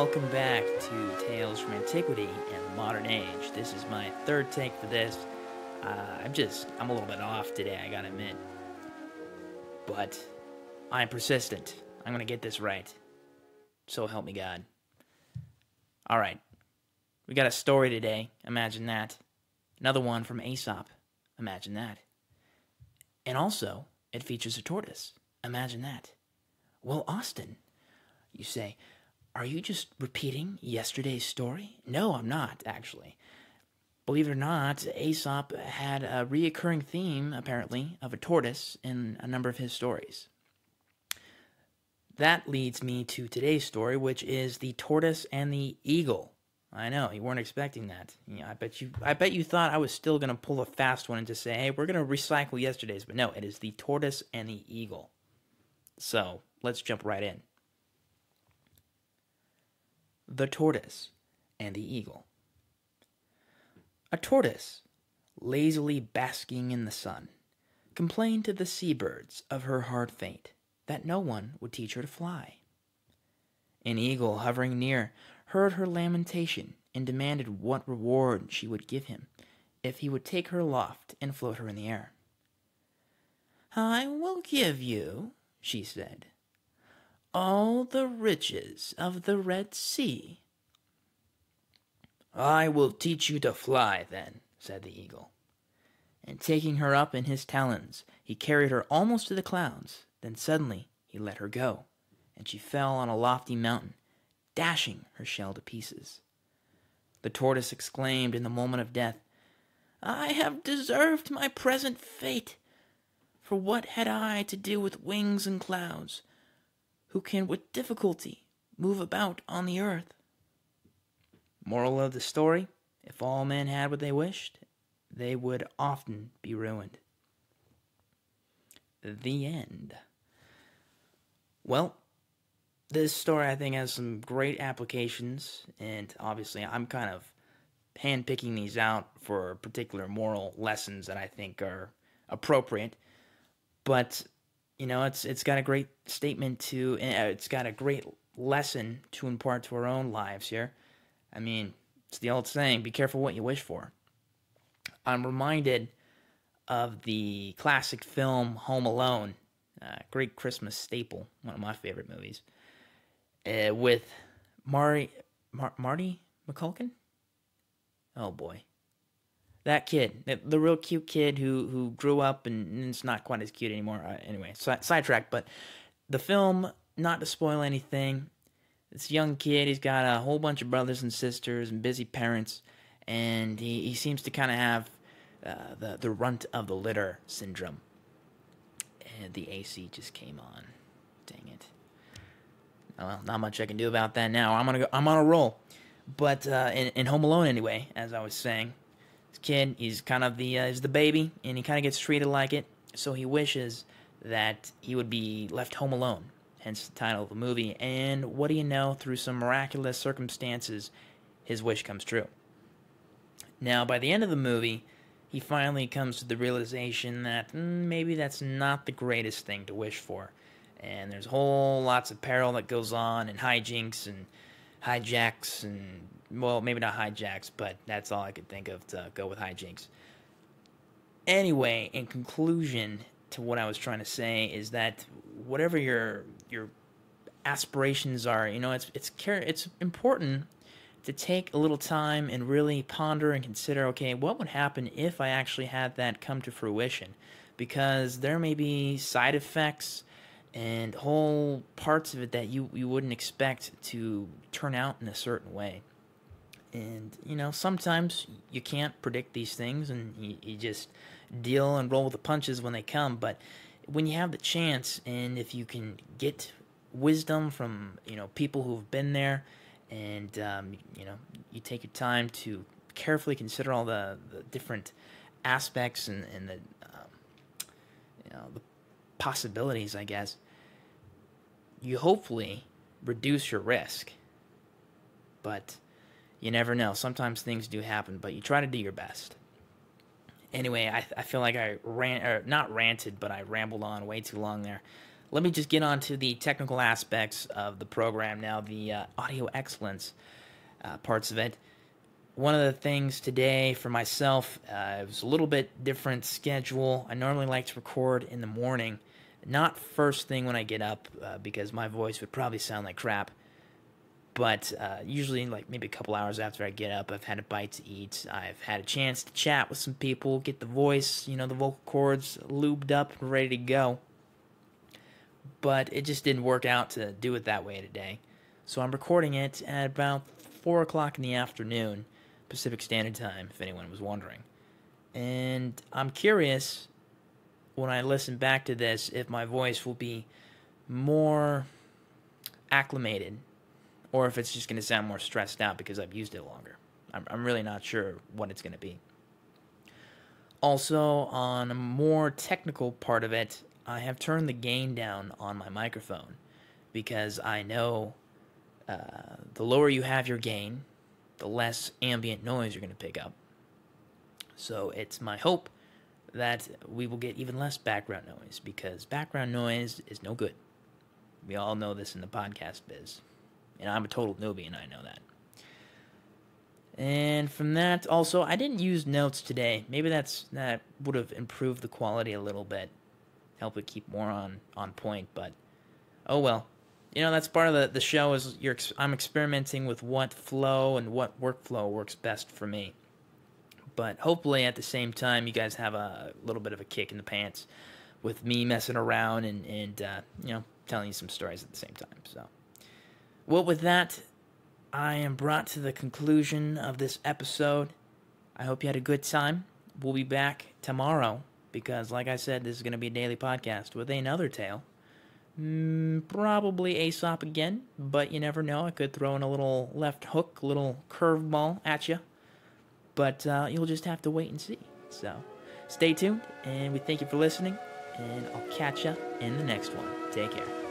welcome back to Tales from Antiquity and the Modern Age. This is my third take for this. I'm a little bit off today, I gotta admit. But I'm persistent. I'm gonna get this right. So help me God. Alright, we got a story today. Imagine that. Another one from Aesop. Imagine that. And also, it features a tortoise. Imagine that. Well, Austin, you say, are you just repeating yesterday's story? No, I'm not, actually. Believe it or not, Aesop had a reoccurring theme, apparently, of a tortoise in a number of his stories. That leads me to today's story, which is The Tortoise and the Eagle. I know, you weren't expecting that. I bet you thought I was still going to pull a fast one and just say, hey, we're going to recycle yesterday's. But no, it is The Tortoise and the Eagle. So, let's jump right in. The Tortoise and the Eagle. A tortoise, lazily basking in the sun, complained to the seabirds of her hard fate, that no one would teach her to fly. An eagle, hovering near, heard her lamentation and demanded what reward she would give him if he would take her aloft and float her in the air. "I will give you," she said, "all the riches of the Red Sea." "I will teach you to fly, then," said the eagle. And taking her up in his talons, he carried her almost to the clouds. Then suddenly he let her go, and she fell on a lofty mountain, dashing her shell to pieces. The tortoise exclaimed in the moment of death, "I have deserved my present fate. For what had I to do with wings and clouds, who can with difficulty move about on the earth?" Moral of the story, if all men had what they wished, they would often be ruined. The end. Well, this story I think has some great applications, and obviously I'm kind of handpicking these out for particular moral lessons that I think are appropriate. But it's got a great statement to, it's got a great lesson to impart to our own lives here. I mean, it's the old saying, be careful what you wish for. I'm reminded of the classic film Home Alone, great Christmas staple, one of my favorite movies, with Marty Macaulay? Oh boy. That kid, the real cute kid who grew up and it's not quite as cute anymore. Anyway, sidetrack. But the film, not to spoil anything, this young kid, he's got a whole bunch of brothers and sisters and busy parents, and he seems to kind of have the runt of the litter syndrome. And the AC just came on. Dang it. Oh, well, not much I can do about that now. I'm on a roll. But in Home Alone anyway, as I was saying, this kid, he's kind of he's the baby, and he kind of gets treated like it, so he wishes that he would be left home alone, hence the title of the movie, and what do you know, through some miraculous circumstances, his wish comes true. Now, by the end of the movie, he finally comes to the realization that maybe that's not the greatest thing to wish for, and there's lots of peril that goes on, and hijinks, and hijacks, and, well, maybe not hijacks, but that's all I could think of to go with hijinks. Anyway, in conclusion to what I was trying to say is that whatever your aspirations are, it's important to take a little time and really ponder and consider, okay, what would happen if I actually had that come to fruition? Because there may be side effects and whole parts of it that you wouldn't expect to turn out in a certain way. And, sometimes you can't predict these things, and you just deal and roll with the punches when they come. But when you have the chance, and if you can get wisdom from, people who've been there, and, you take your time to carefully consider all the different aspects and the possibilities, I guess, you hopefully reduce your risk. But you never know. Sometimes things do happen, but you try to do your best. Anyway, I feel like I not ranted, but I rambled on way too long there. let me just get on to the technical aspects of the program now, the audio excellence parts of it. One of the things today for myself, it was a little bit different schedule. I normally like to record in the morning, not first thing when I get up, because my voice would probably sound like crap. But usually, like maybe a couple hours after I get up, I've had a bite to eat. I've had a chance to chat with some people, get the voice, the vocal cords lubed up and ready to go. But it just didn't work out to do it that way today. So I'm recording it at about 4 o'clock in the afternoon, Pacific Standard Time, if anyone was wondering. And I'm curious, when I listen back to this, if my voice will be more acclimated, or if it's just going to sound more stressed out because I've used it longer. I'm really not sure what it's going to be. Also, on a more technical part of it, I have turned the gain down on my microphone because I know the lower you have your gain, the less ambient noise you're going to pick up. So it's my hope that we will get even less background noise, because background noise is no good. We all know this in the podcast biz. And I'm a total newbie, and I know that. And from that, also, I didn't use notes today. Maybe that would have improved the quality a little bit, help it keep more on point. But oh well, that's part of the show. Is I'm experimenting with what flow and what workflow works best for me. But hopefully, at the same time, you guys have a little bit of a kick in the pants with me messing around and telling you some stories at the same time. So. Well, with that, I am brought to the conclusion of this episode. I hope you had a good time. We'll be back tomorrow because, like I said, this is going to be a daily podcast with another tale. Probably Aesop again, but you never know. I could throw in a little left hook, a little curveball at you. But you'll just have to wait and see. So stay tuned, and we thank you for listening, and I'll catch you in the next one. Take care.